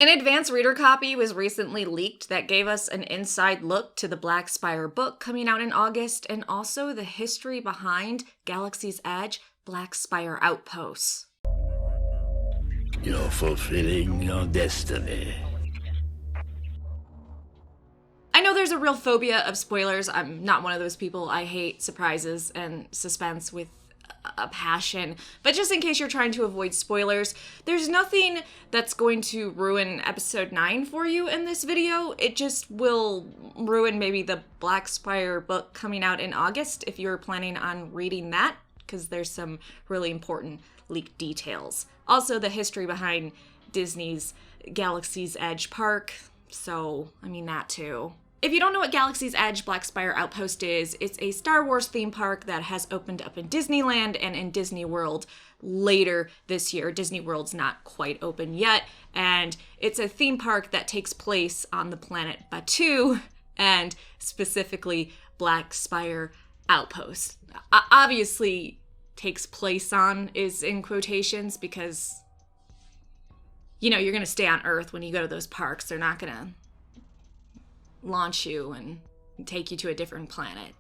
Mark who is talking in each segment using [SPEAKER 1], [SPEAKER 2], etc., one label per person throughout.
[SPEAKER 1] An advanced reader copy was recently leaked that gave us an inside look to the Black Spire book coming out in August, and also the history behind Galaxy's Edge Black Spire Outposts.
[SPEAKER 2] You're fulfilling your destiny.
[SPEAKER 1] I know there's a real phobia of spoilers. I'm not one of those people. I hate surprises and suspense with a passion. But just in case you're trying to avoid spoilers, there's nothing that's going to ruin episode 9 for you in this video. It just will ruin maybe the Black Spire book coming out in August if you're planning on reading that, because there's some really important leaked details. Also, the history behind Disney's Galaxy's Edge park. So, I mean, that too. If you don't know what Galaxy's Edge Black Spire Outpost is, it's a Star Wars theme park that has opened up in Disneyland and in Disney World later this year. Disney World's not quite open yet, and it's a theme park that takes place on the planet Batuu, and specifically Black Spire Outpost. Obviously, takes place on is in quotations because, you know, you're going to stay on Earth when you go to those parks. They're not going to launch you and take you to a different planet.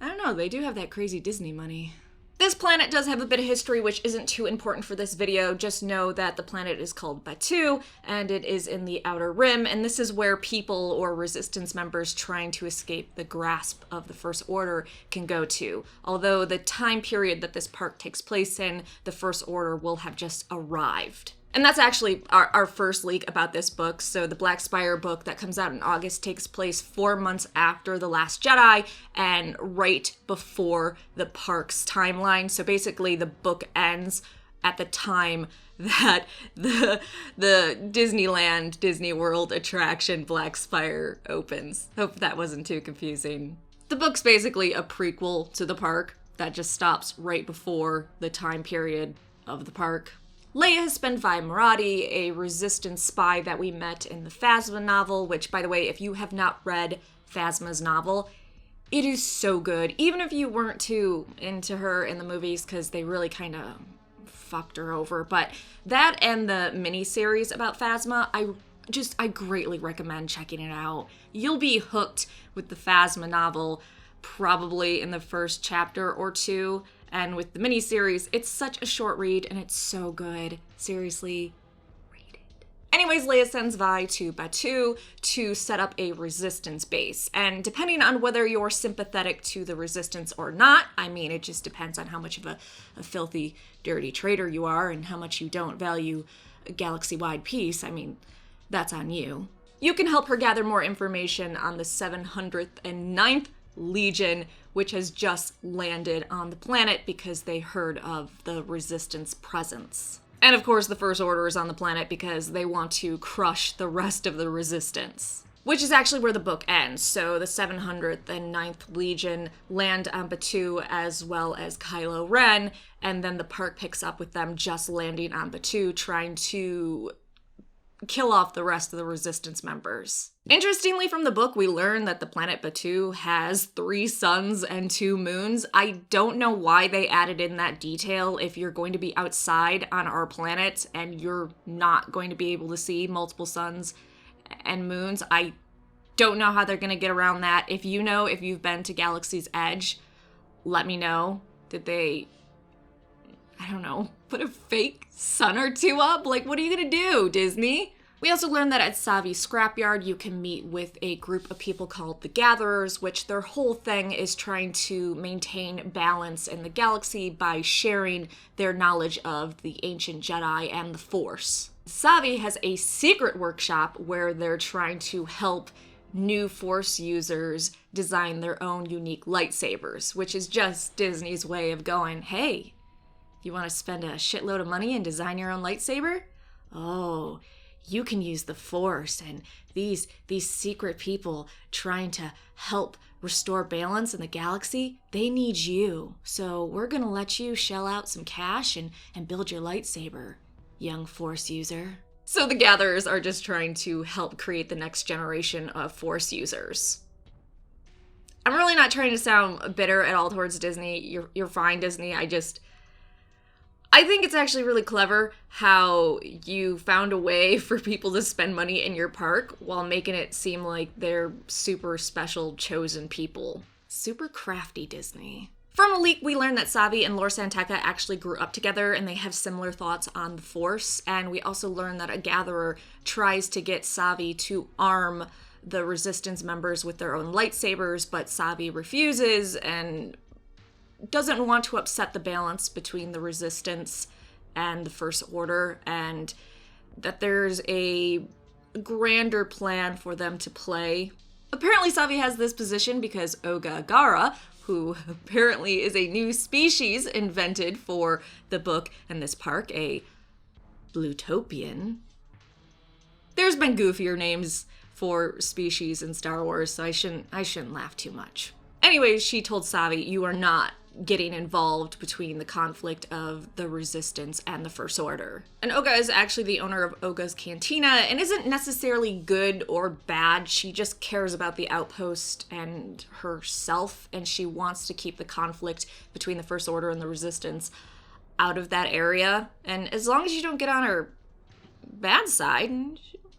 [SPEAKER 1] I don't know, they do have that crazy Disney money. This planet does have a bit of history, which isn't too important for this video. Just know that the planet is called Batuu, and it is in the Outer Rim, and this is where people or resistance members trying to escape the grasp of the First Order can go to. Although the time period that this park takes place in, the First Order will have just arrived. And that's actually our first leak about this book. So the Black Spire book that comes out in August takes place 4 months after The Last Jedi and right before the park's timeline. So basically the book ends at the time that the Disneyland, Disney World attraction Black Spire opens. Hope that wasn't too confusing. The book's basically a prequel to the park that just stops right before the time period of the park. Leia has been Vi Marati, a resistance spy that we met in the Phasma novel, which, by the way, if you have not read Phasma's novel, it is so good. Even if you weren't too into her in the movies, because they really kind of fucked her over. But that and the miniseries about Phasma, I greatly recommend checking it out. You'll be hooked with the Phasma novel probably in the first chapter or two. And with the miniseries, it's such a short read and it's so good. Seriously, read it. Anyways, Leia sends Vi to Batuu to set up a resistance base. And depending on whether you're sympathetic to the resistance or not, I mean, it just depends on how much of a filthy, dirty traitor you are and how much you don't value galaxy-wide peace. I mean, that's on you. You can help her gather more information on the 709th Legion, which has just landed on the planet because they heard of the resistance presence. And of course, the First Order is on the planet because they want to crush the rest of the resistance. Which is actually where the book ends. So the 709th Legion land on Batuu as well as Kylo Ren, and then the park picks up with them just landing on Batuu, trying to kill off the rest of the resistance members. Interestingly, from the book, we learn that the planet Batuu has 3 suns and 2 moons. I don't know why they added in that detail if you're going to be outside on our planet and you're not going to be able to see multiple suns and moons. I don't know how they're going to get around that. If you know, if you've been to Galaxy's Edge, let me know. Did they, I don't know, put a fake sun or 2 up? Like, what are you going to do, Disney? We also learned that at Savii Scrapyard, you can meet with a group of people called the Gatherers, which their whole thing is trying to maintain balance in the galaxy by sharing their knowledge of the ancient Jedi and the Force. Savii has a secret workshop where they're trying to help new Force users design their own unique lightsabers, which is just Disney's way of going, hey, you want to spend a shitload of money and design your own lightsaber? Oh, you can use the Force, and these secret people trying to help restore balance in the galaxy, they need you. So we're gonna let you shell out some cash and build your lightsaber, young Force user. So the Gatherers are just trying to help create the next generation of Force users. I'm really not trying to sound bitter at all towards Disney. You're fine, Disney. I think it's actually really clever how you found a way for people to spend money in your park while making it seem like they're super special chosen people. Super crafty, Disney. From a leak, we learned that Savii and Lor San Tekka actually grew up together and they have similar thoughts on the Force. And we also learned that a gatherer tries to get Savii to arm the Resistance members with their own lightsabers, but Savii refuses and doesn't want to upset the balance between the Resistance and the First Order, and that there's a grander plan for them to play. Apparently Savii has this position because Oga Gara, who apparently is a new species invented for the book and this park, a Blutopian. There's been goofier names for species in Star Wars, so I shouldn't laugh too much. Anyways, she told Savii, you are not getting involved between the conflict of the Resistance and the First Order. And Oga is actually the owner of Oga's Cantina and isn't necessarily good or bad. She just cares about the Outpost and herself, and she wants to keep the conflict between the First Order and the Resistance out of that area. And as long as you don't get on her bad side,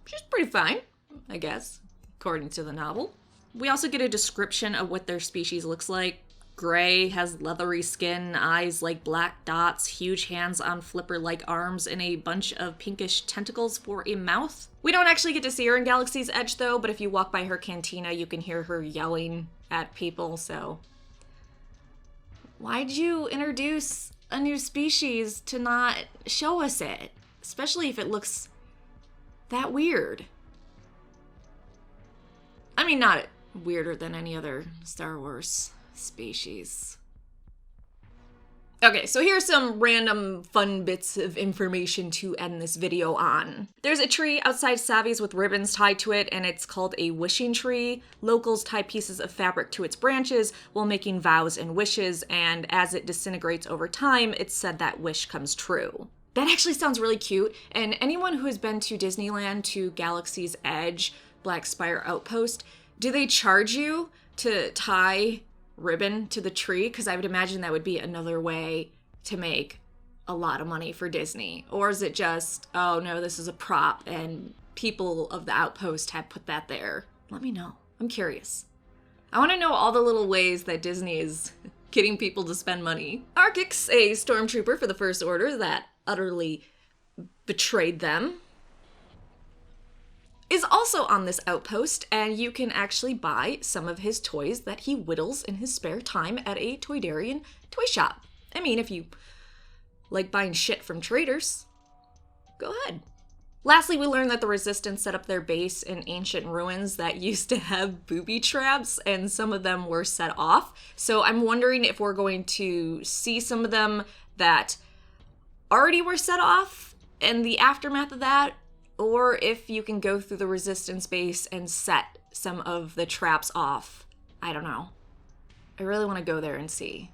[SPEAKER 1] she's pretty fine, I guess, according to the novel. We also get a description of what their species looks like. Gray, has leathery skin, eyes like black dots, huge hands on flipper-like arms, and a bunch of pinkish tentacles for a mouth. We don't actually get to see her in Galaxy's Edge, though, but if you walk by her cantina, you can hear her yelling at people, so... Why'd you introduce a new species to not show us it? Especially if it looks that weird. I mean, not weirder than any other Star Wars species. Okay, so here's some random fun bits of information to end this video on. There's a tree outside Savii's with ribbons tied to it, and it's called a wishing tree. Locals tie pieces of fabric to its branches while making vows and wishes, and as it disintegrates over time, it's said that wish comes true. That actually sounds really cute, and anyone who has been to Disneyland, to Galaxy's Edge, Black Spire Outpost, do they charge you to tie ribbon to the tree? Because I would imagine that would be another way to make a lot of money for Disney. Or is it just, oh no, this is a prop and people of the Outpost have put that there? Let me know. I'm curious. I want to know all the little ways that Disney is getting people to spend money. Arkix, a stormtrooper for the First Order that utterly betrayed them, is also on this outpost, and you can actually buy some of his toys that he whittles in his spare time at a Toydarian toy shop. I mean, if you like buying shit from traders, go ahead. Lastly, we learned that the Resistance set up their base in ancient ruins that used to have booby traps, and some of them were set off. So I'm wondering if we're going to see some of them that already were set off and the aftermath of that, or if you can go through the Resistance base and set some of the traps off. I don't know. I really want to go there and see.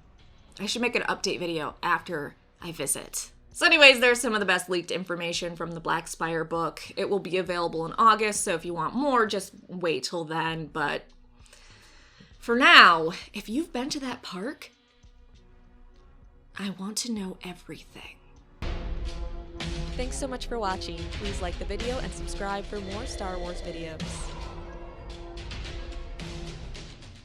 [SPEAKER 1] I should make an update video after I visit. So anyways, there's some of the best leaked information from the Black Spire book. It will be available in August, so if you want more, just wait till then. But for now, if you've been to that park, I want to know everything.
[SPEAKER 3] Thanks so much for watching. Please like the video and subscribe for more Star Wars videos.